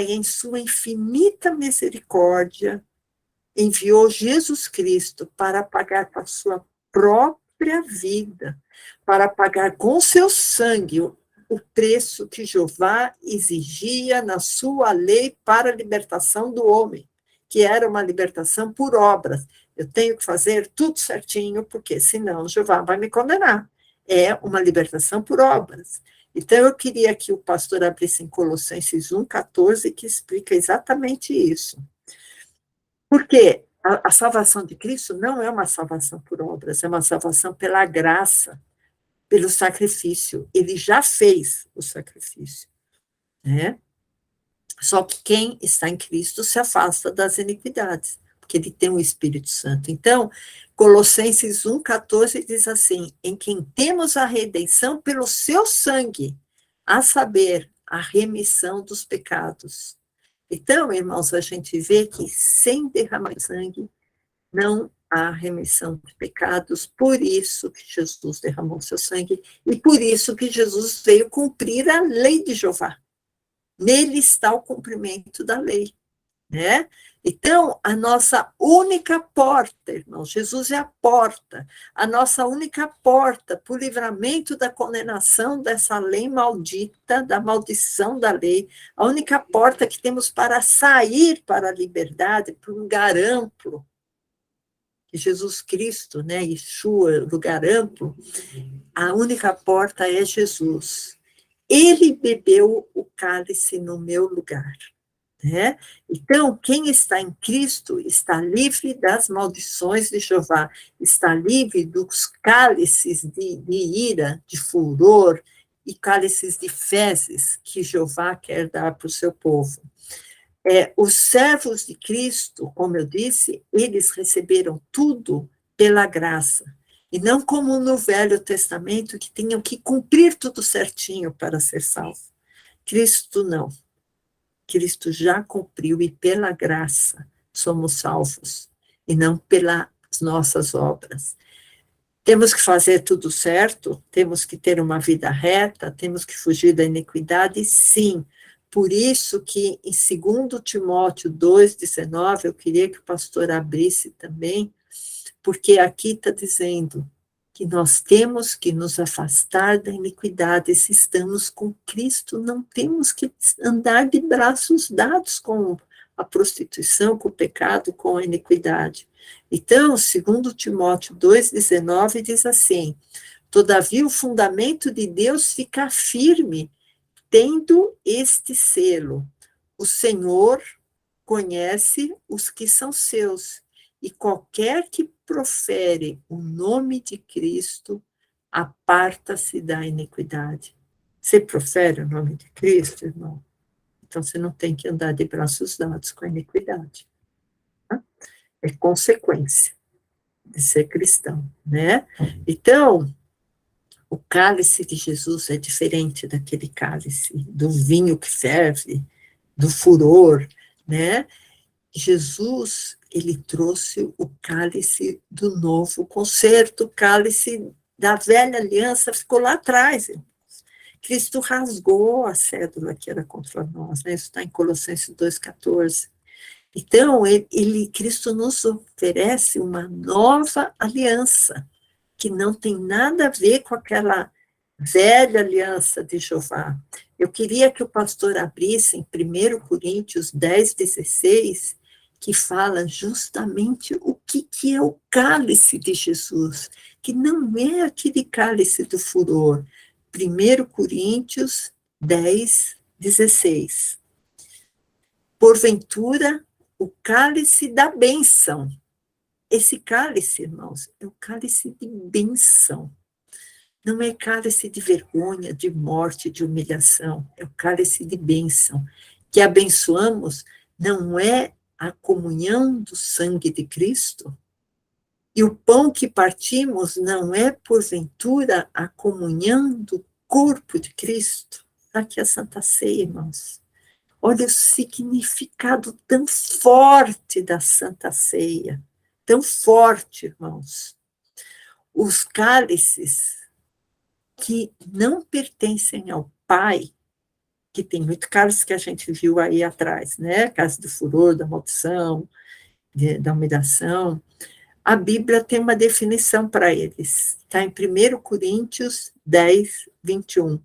em sua infinita misericórdia, enviou Jesus Cristo para pagar com a sua própria vida, para pagar com seu sangue o preço que Jeová exigia na sua lei para a libertação do homem, que era uma libertação por obras. Eu tenho que fazer tudo certinho, porque senão Jeová vai me condenar. É uma libertação por obras. Então, eu queria que o pastor abrisse em Colossenses 1,14, que explica exatamente isso. Porque a salvação de Cristo não é uma salvação por obras, é uma salvação pela graça, pelo sacrifício. Ele já fez o sacrifício, né? Só que quem está em Cristo se afasta das iniquidades, porque ele tem o Espírito Santo. Então, Colossenses 1,14 diz assim, em quem temos a redenção pelo seu sangue, a saber, a remissão dos pecados. Então, irmãos, a gente vê que sem derramar sangue não há remissão de pecados, por isso que Jesus derramou seu sangue, e por isso que Jesus veio cumprir a lei de Jeová. Nele está o cumprimento da lei, né? Então, a nossa única porta, irmãos, Jesus é a nossa única porta para o livramento da condenação dessa lei maldita, da maldição da lei, a única porta que temos para sair para a liberdade, para um lugar amplo, que Jesus Cristo, né, Yeshua, lugar amplo, a única porta é Jesus. Ele bebeu o cálice no meu lugar. Né? Então, quem está em Cristo está livre das maldições de Jeová, está livre dos cálices de ira, de furor e cálices de fezes que Jeová quer dar para o seu povo. Os servos de Cristo, como eu disse, eles receberam tudo pela graça, e não como no Velho Testamento, que tinham que cumprir tudo certinho para ser salvo. Cristo não. Cristo já cumpriu e pela graça somos salvos, e não pelas nossas obras. Temos que fazer tudo certo, temos que ter uma vida reta, temos que fugir da iniquidade, sim. Por isso que em 2 Timóteo 2,19, eu queria que o pastor abrisse também, porque aqui está dizendo que nós temos que nos afastar da iniquidade. Se estamos com Cristo, não temos que andar de braços dados com a prostituição, com o pecado, com a iniquidade. Então, 2 Timóteo 2,19 diz assim: todavia o fundamento de Deus fica firme, tendo este selo: o Senhor conhece os que são seus, e qualquer que profere o nome de Cristo, aparta-se da iniquidade. Você profere o nome de Cristo, irmão? Então você não tem que andar de braços dados com a iniquidade. Tá? É consequência de ser cristão, né? Então, o cálice de Jesus é diferente daquele cálice, do vinho que ferve, do furor, né? Jesus, ele trouxe o cálice do novo concerto, o cálice da velha aliança ficou lá atrás. Cristo rasgou a cédula que era contra nós, né? Isso está em Colossenses 2,14. Então, Cristo nos oferece uma nova aliança, que não tem nada a ver com aquela velha aliança de Jeová. Eu queria que o pastor abrisse em 1 Coríntios 10,16, que fala justamente o que é o cálice de Jesus, que não é aquele cálice do furor. 1 Coríntios 10,16. Porventura, o cálice da bênção. Esse cálice, irmãos, é o cálice de bênção. Não é cálice de vergonha, de morte, de humilhação. É o cálice de bênção. Que abençoamos não é a comunhão do sangue de Cristo? E o pão que partimos não é, porventura, a comunhão do corpo de Cristo? Aqui é a Santa Ceia, irmãos. Olha o significado tão forte da Santa Ceia. Tão forte, irmãos. Os cálices que não pertencem ao Pai, que tem muito cálice que a gente viu aí atrás, né? Cálice do furor, da maldição, da humilhação. A Bíblia tem uma definição para eles. Está em 1 Coríntios 10, 21.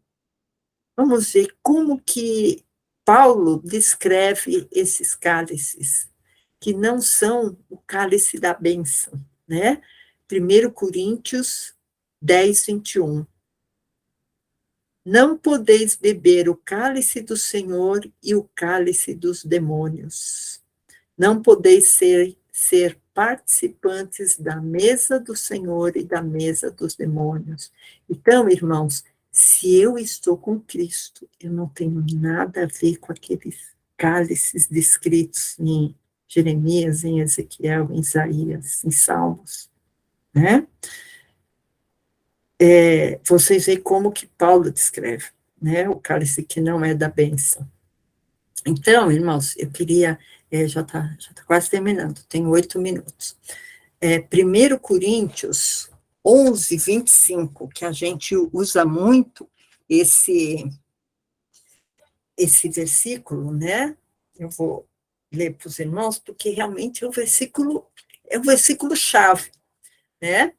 Vamos ver como que Paulo descreve esses cálices, que não são o cálice da bênção, né? 1 Coríntios 10, 21. Não podeis beber o cálice do Senhor e o cálice dos demônios. Não podeis ser participantes da mesa do Senhor e da mesa dos demônios. Então, irmãos, se eu estou com Cristo, eu não tenho nada a ver com aqueles cálices descritos em Jeremias, em Ezequiel, em Isaías, em Salmos, né? Vocês veem como que Paulo descreve, né? O cálice que não é da bênção. Então, irmãos, eu queria, já está quase terminando, tem 8 minutos. 1 Coríntios 11, 25, que a gente usa muito esse versículo, né? Eu vou ler para os irmãos, porque realmente é um versículo chave, né?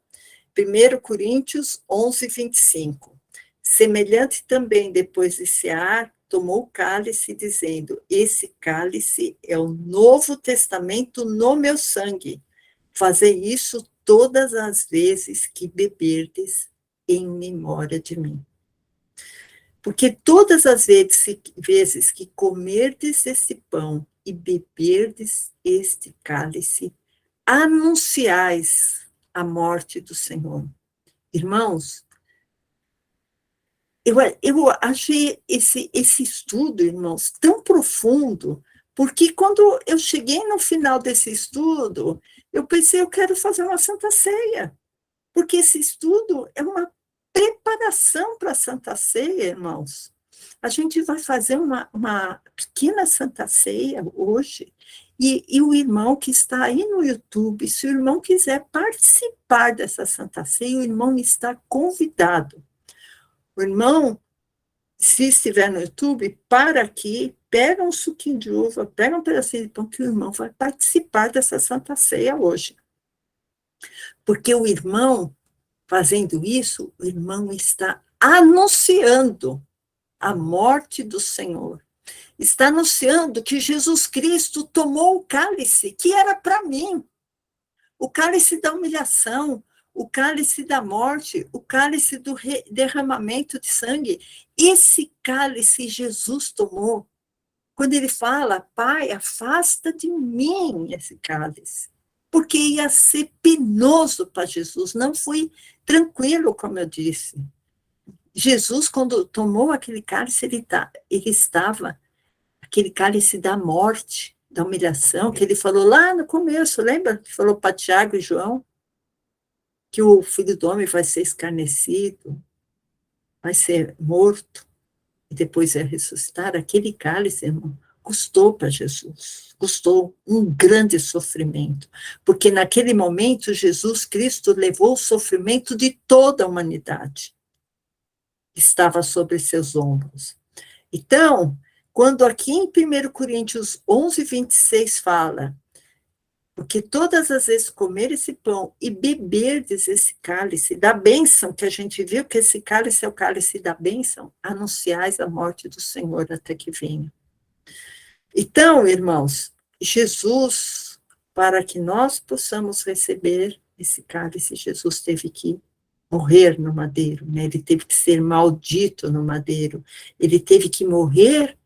1 Coríntios 11, 25. Semelhante também, depois de cear, tomou o cálice, dizendo: esse cálice é o novo testamento no meu sangue. Fazei isso todas as vezes que beberdes em memória de mim. Porque todas as vezes que comerdes esse pão e beberdes este cálice, anunciais a morte do Senhor. Irmãos, eu achei esse estudo, irmãos, tão profundo, porque quando eu cheguei no final desse estudo, eu pensei, eu quero fazer uma Santa Ceia, porque esse estudo é uma preparação para a Santa Ceia, irmãos. A gente vai fazer uma pequena Santa Ceia hoje, e o irmão que está aí no YouTube, se o irmão quiser participar dessa Santa Ceia, o irmão está convidado. O irmão, se estiver no YouTube, para aqui, pega um suquinho de uva, pega um pedacinho de pão, que o irmão vai participar dessa Santa Ceia hoje. Porque o irmão, fazendo isso, o irmão está anunciando a morte do Senhor. Está anunciando que Jesus Cristo tomou o cálice que era para mim, o cálice da humilhação, o cálice da morte, o cálice do derramamento de sangue. Esse cálice Jesus tomou. Quando ele fala, Pai, afasta de mim esse cálice. Porque ia ser penoso para Jesus, não foi tranquilo, como eu disse. Jesus, quando tomou aquele cálice, ele estava, aquele cálice da morte, da humilhação, que ele falou lá no começo, lembra? Que falou para Tiago e João, que o Filho do Homem vai ser escarnecido, vai ser morto, e depois vai ressuscitar. Aquele cálice, irmão, custou para Jesus, custou um grande sofrimento, porque naquele momento Jesus Cristo levou o sofrimento de toda a humanidade, estava sobre seus ombros. Então, quando aqui em 1 Coríntios 11, 26 fala, porque todas as vezes comer esse pão e beberdes esse cálice da bênção, que a gente viu que esse cálice é o cálice da bênção, anunciais a morte do Senhor até que venha. Então, irmãos, Jesus, para que nós possamos receber esse cálice, Jesus teve que morrer no madeiro, né? Ele teve que ser maldito no madeiro, ele teve que morrer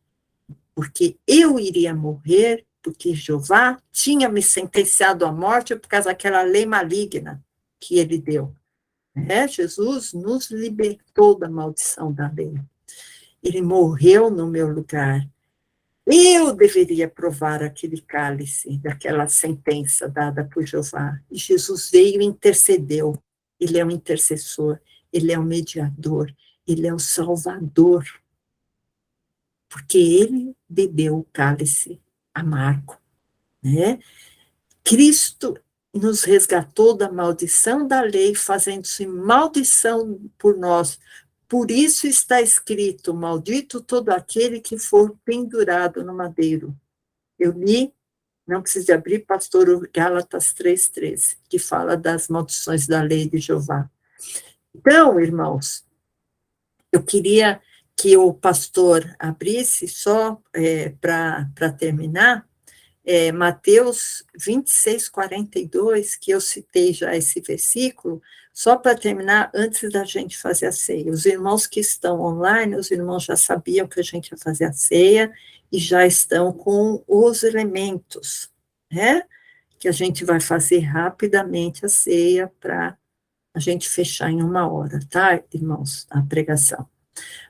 porque eu iria morrer, porque Jeová tinha me sentenciado à morte por causa daquela lei maligna que ele deu. Jesus nos libertou da maldição da lei. Ele morreu no meu lugar. Eu deveria provar aquele cálice, daquela sentença dada por Jeová. E Jesus veio e intercedeu. Ele é um intercessor, ele é um mediador, ele é o salvador. Porque ele bebeu o cálice amargo, né? Cristo nos resgatou da maldição da lei, fazendo-se maldição por nós. Por isso está escrito, maldito todo aquele que for pendurado no madeiro. Eu li, não precisa abrir, pastor Gálatas 3,13, que fala das maldições da lei de Jeová. Então, irmãos, eu queria que o pastor abrisse, só para terminar, Mateus 26, 42, que eu citei já esse versículo, só para terminar, antes da gente fazer a ceia. Os irmãos que estão online, os irmãos já sabiam que a gente ia fazer a ceia, e já estão com os elementos, né? Que a gente vai fazer rapidamente a ceia, para a gente fechar em 1 hora, tá, irmãos? A pregação.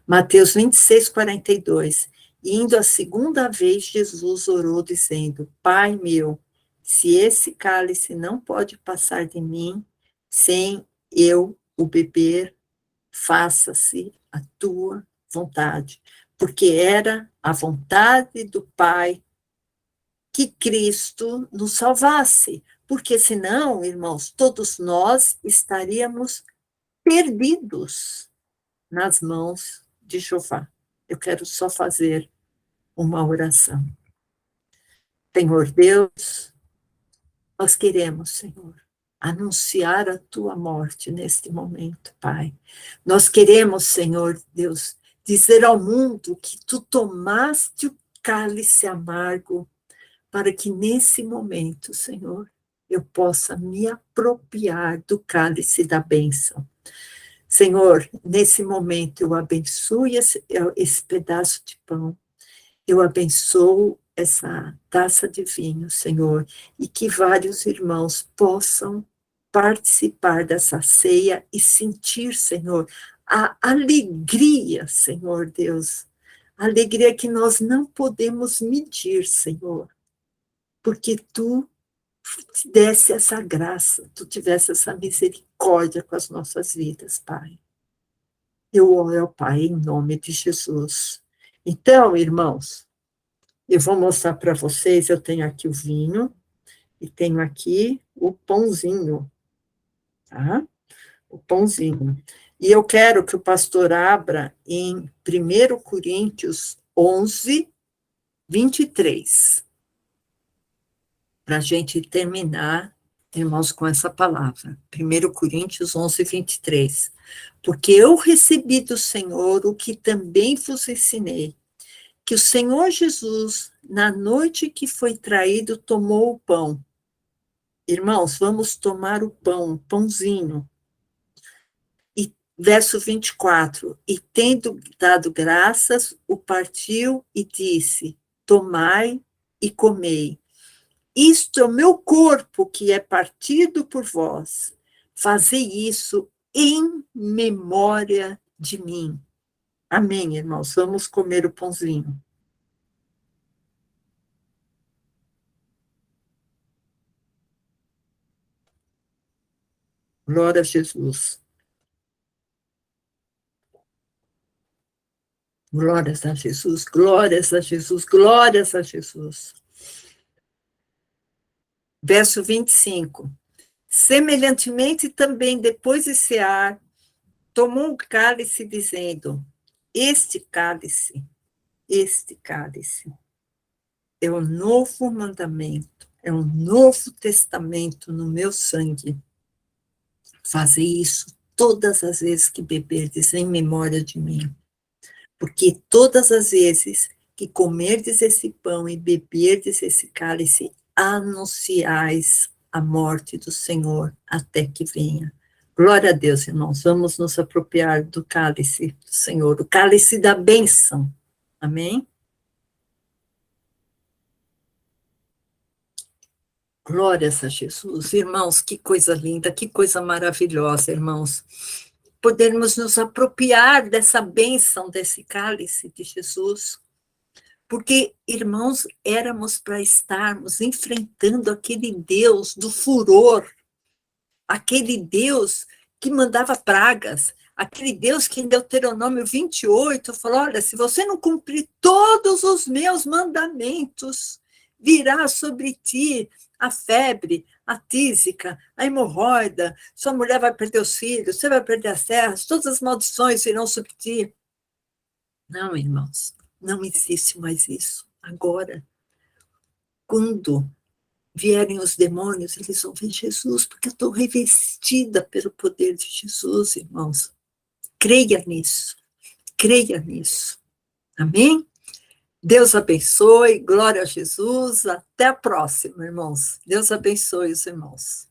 Mateus 26, 42. Indo a segunda vez, Jesus orou, dizendo, Pai meu, se esse cálice não pode passar de mim, sem eu o beber, faça-se a tua vontade. porque era a vontade do Pai que Cristo nos salvasse, porque senão, irmãos, todos nós estaríamos perdidos nas mãos de Jeová. Eu quero só fazer uma oração. Senhor Deus, nós queremos, Senhor, anunciar a tua morte neste momento, Pai. Nós queremos, Senhor Deus, dizer ao mundo que tu tomaste o cálice amargo para que nesse momento, Senhor, eu possa me apropriar do cálice da bênção. Senhor, nesse momento eu abençoo esse pedaço de pão, eu abençoo essa taça de vinho, Senhor, e que vários irmãos possam participar dessa ceia e sentir, Senhor, a alegria, Senhor Deus, a alegria que nós não podemos medir, Senhor, porque tu te desse essa graça, tu tivesse essa misericórdia com as nossas vidas, Pai. Eu oro ao Pai em nome de Jesus. Então, irmãos, eu vou mostrar para vocês, eu tenho aqui o vinho e tenho aqui o pãozinho, tá? O pãozinho. E eu quero que o pastor abra em 1 Coríntios 11, 23. Para a gente terminar, irmãos, com essa palavra. 1 Coríntios 11, 23. Porque eu recebi do Senhor o que também vos ensinei, que o Senhor Jesus, na noite que foi traído, tomou o pão. Irmãos, vamos tomar o pão, o pãozinho. E verso 24. E tendo dado graças, o partiu e disse: tomai e comei. Isto é o meu corpo que é partido por vós. Fazei isso em memória de mim. Amém, irmãos? Vamos comer o pãozinho. Glória a Jesus. Glórias a Jesus, glórias a Jesus, glórias a Jesus. Verso 25. Semelhantemente também, depois de cear, tomou um cálice, dizendo: este cálice é o novo mandamento, é um novo testamento no meu sangue. Fazei isso todas as vezes que beberdes em memória de mim. Porque todas as vezes que comerdes esse pão e beberdes esse cálice, anunciais a morte do Senhor até que venha. Glória a Deus, irmãos. Vamos nos apropriar do cálice do Senhor, o cálice da bênção. Amém? Glórias a Jesus. Irmãos, que coisa linda, que coisa maravilhosa, irmãos. Podermos nos apropriar dessa bênção, desse cálice de Jesus. Porque, irmãos, éramos para estarmos enfrentando aquele Deus do furor, aquele Deus que mandava pragas, aquele Deus que em Deuteronômio 28 falou: olha, se você não cumprir todos os meus mandamentos, virá sobre ti a febre, a tísica, a hemorroida, sua mulher vai perder os filhos, você vai perder as terras, todas as maldições virão sobre ti. Não, irmãos, não existe mais isso. Agora, quando vierem os demônios, eles vão ver Jesus, porque eu estou revestida pelo poder de Jesus, irmãos. Creia nisso, creia nisso. Amém? Deus abençoe, glória a Jesus, até a próxima, irmãos. Deus abençoe os irmãos.